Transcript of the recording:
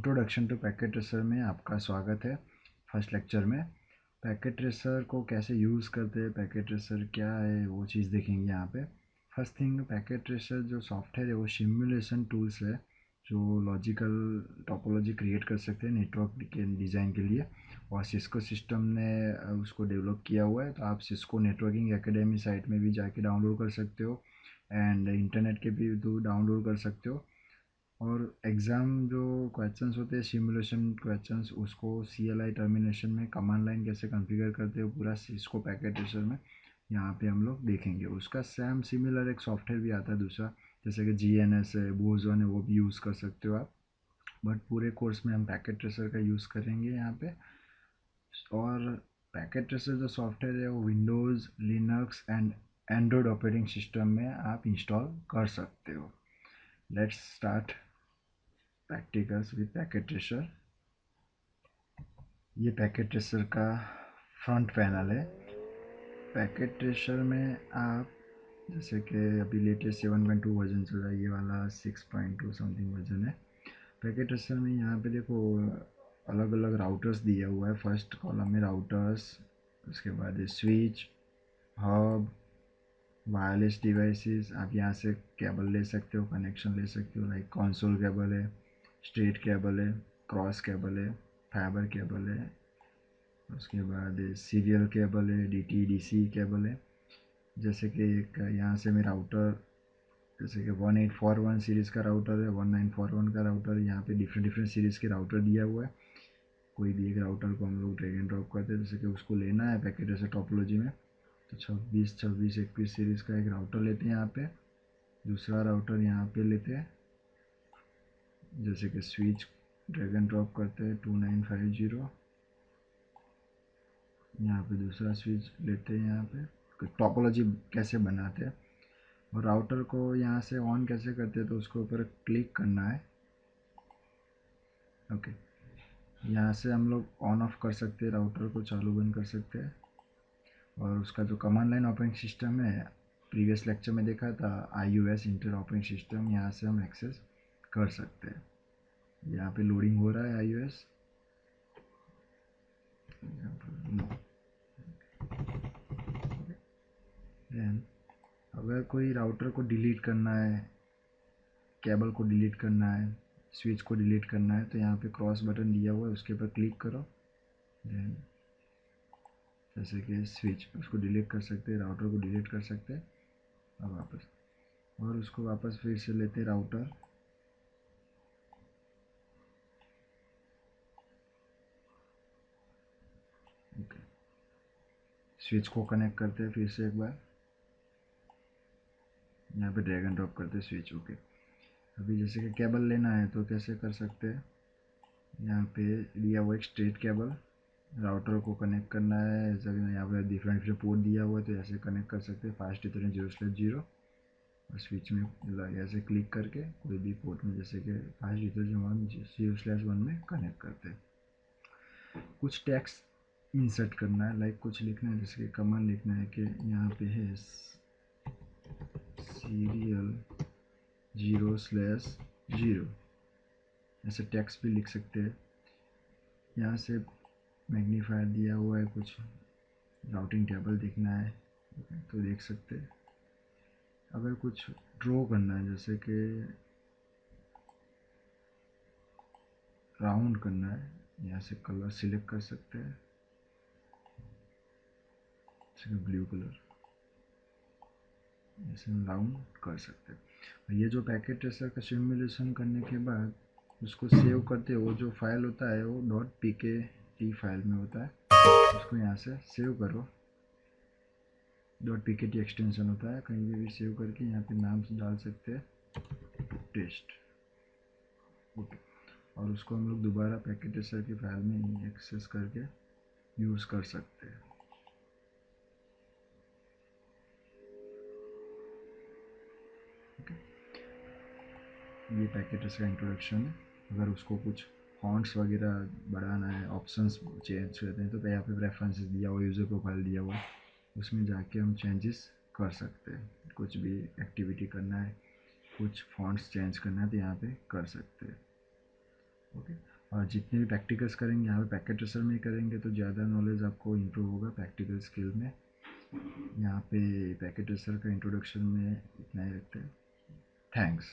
Introduction to packet tracer में आपका स्वागत है। फर्स्ट लेक्चर में पैकेट ट्रेसर को कैसे यूज़ करते हैं, पैकेट ट्रेसर क्या है, वो चीज़ देखेंगे यहाँ पे। फर्स्ट थिंग, पैकेट ट्रेसर जो सॉफ्टवेयर है वो सिमुलेशन टूल्स है जो लॉजिकल टोपोलॉजी क्रिएट कर सकते हैं नेटवर्क के डिज़ाइन के लिए, और सिस्को सिस्टम ने उसको डेवलप किया हुआ है। तो आप सिस्को नेटवर्किंग एकेडमी साइट में भी जाके डाउनलोड कर सकते हो एंड इंटरनेट के भी डाउनलोड कर सकते हो। और एग्ज़ाम जो क्वेश्चंस होते हैं सिमुलेशन क्वेश्चंस, उसको CLI टर्मिनेशन में कमांड लाइन कैसे कॉन्फ़िगर करते हो पूरा सिस्को पैकेट ट्रेसर में यहाँ पे हम लोग देखेंगे। उसका सेम सिमिलर एक सॉफ्टवेयर भी आता है दूसरा, जैसे कि GNS है, बोजोन है, वो भी यूज़ कर सकते हो आप। बट पूरे कोर्स में हम पैकेट ट्रेसर का यूज़ करेंगे यहाँ पे। और पैकेट ट्रेसर जो सॉफ्टवेयर है वो Windows, Linux and Android operating system में आप इंस्टॉल कर सकते हो। Let's start practicals with packet tracer. ये पैकेट ट्रेसर का फ्रंट पैनल है। पैकेट ट्रेसर में आप जैसे कि अभी लेटेस्ट 7.2 वर्जन चल रहा है, ये वाला 6.2 समथिंग वर्जन है। पैकेट ट्रेसर में यहाँ पे देखो अलग अलग राउटर्स दिया हुआ है। फर्स्ट कॉलम में राउटर्स, उसके बाद स्विच, हब, वायरलेस डिवाइसेस। आप यहाँ से केबल ले सकते हो, कनेक्शन ले सकते हो, लाइक कंसोल केबल है, स्ट्रेट केबल है, क्रॉस केबल है, फाइबर केबल है, उसके बाद सीरियल केबल है, DT DC केबल है। जैसे कि एक यहाँ से मेरा राउटर, जैसे कि 1841 सीरीज़ का राउटर है, 1941 का राउटर है। यहाँ पे डिफरेंट डिफरेंट सीरीज़ के राउटर दिया हुआ है। कोई भी एक राउटर को हम लोग ड्रैग एंड ड्रॉप करते हैं, जैसे कि उसको लेना है पैकेट ट्रेसर टोपोलॉजी में, तो 26, 26, 21 सीरीज़ का एक राउटर लेते हैं यहाँ पे। दूसरा राउटर यहाँ पे लेते हैं, जैसे कि स्विच ड्रैग एंड ड्रॉप करते हैं 2950। यहाँ पे दूसरा स्विच लेते हैं। यहाँ पे टोपोलॉजी कैसे बनाते हैं और राउटर को यहाँ से ऑन कैसे करते हैं, तो उसके ऊपर क्लिक करना है। ओके, यहाँ से हम लोग ऑन ऑफ कर सकते हैं, राउटर को चालू बंद कर सकते हैं। और उसका जो कमांड लाइन ऑपरेटिंग सिस्टम है, प्रीवियस लेक्चर में देखा था, IOS इंटेल ऑपरेटिंग सिस्टम, यहाँ से हम एक्सेस कर सकते हैं। यहाँ पे लोडिंग हो रहा है IOS। देन अगर कोई राउटर को डिलीट करना है, केबल को डिलीट करना है, स्विच को डिलीट करना है, तो यहाँ पे क्रॉस बटन दिया हुआ है, उसके ऊपर क्लिक करो। देन जैसे कि स्विच, उसको डिलीट कर सकते हैं, राउटर को डिलीट कर सकते हैं। अब वापस, और उसको वापस फिर से लेते राउटर, ओके, स्विच को कनेक्ट करते हैं फिर से एक बार, यहाँ पे ड्रैग एंड ड्रॉप करते हैं स्विच। ओके, अभी जैसे कि केबल लेना है तो कैसे कर सकते हैं, यहाँ पे दिया हुआ एक स्ट्रेट केबल, राउटर को कनेक्ट करना है। जैसे यहाँ पे डिफरेंट डिफरेंट पोर्ट दिया हुआ है, तो ऐसे कनेक्ट कर सकते हैं, फास्ट इथरनेट 0/0। और स्विच में ऐसे क्लिक करके कोई भी पोर्ट में, जैसे कि फास्ट इथरनेट 0/1 में कनेक्ट करते हैं। कुछ टेक्स्ट इंसर्ट करना है, लाइक कुछ लिखना है, जैसे कि कमांड लिखना है कि यहाँ पे है सीरियल 0/0, ऐसे टेक्स्ट भी लिख सकते हैं। यहाँ से मैग्नीफायर दिया हुआ है, कुछ राउटिंग टेबल देखना है तो देख सकते हैं। अगर कुछ ड्रॉ करना है, जैसे कि राउंड करना है, यहाँ से कलर सिलेक्ट कर सकते हैं, जैसे ब्लू कलर, ऐसे राउंड कर सकते हैं। और ये जो पैकेट ट्रेसर का सिमुलेशन करने के बाद उसको सेव करते हो, जो फाइल होता है वो .pkt फाइल में होता है, उसको यहाँ से सेव करो। .pkt एक्सटेंशन होता है, कहीं भी सेव करके यहाँ पे नाम से डाल सकते हैं टेस्ट। ओके, और उसको हम लोग दोबारा पैकेट ट्रेसर की फाइल में एक्सेस करके यूज़ कर सकते हैं। ओके, ये पैकेट ट्रेसर का इंट्रोडक्शन है। अगर उसको कुछ फॉन्ट्स वगैरह बढ़ाना है, ऑप्शंस चेंज करते हैं, तो यहाँ पे प्रेफरेंसेस दिया हुआ, यूज़र प्रोफाइल दिया हुआ, उसमें जाके हम चेंजेस कर सकते हैं। कुछ भी एक्टिविटी करना है, कुछ फॉन्ट्स चेंज करना है, तो यहाँ पे कर सकते हैं। ओके, और जितने भी प्रैक्टिकल्स करेंगे यहाँ पे पैकेट ट्रेसर में ही करेंगे तो ज़्यादा नॉलेज आपको इम्प्रूव होगा प्रैक्टिकल स्किल में। यहाँ पे पैकेट ट्रेसर का इंट्रोडक्शन में इतना ही रखते हैं। थैंक्स।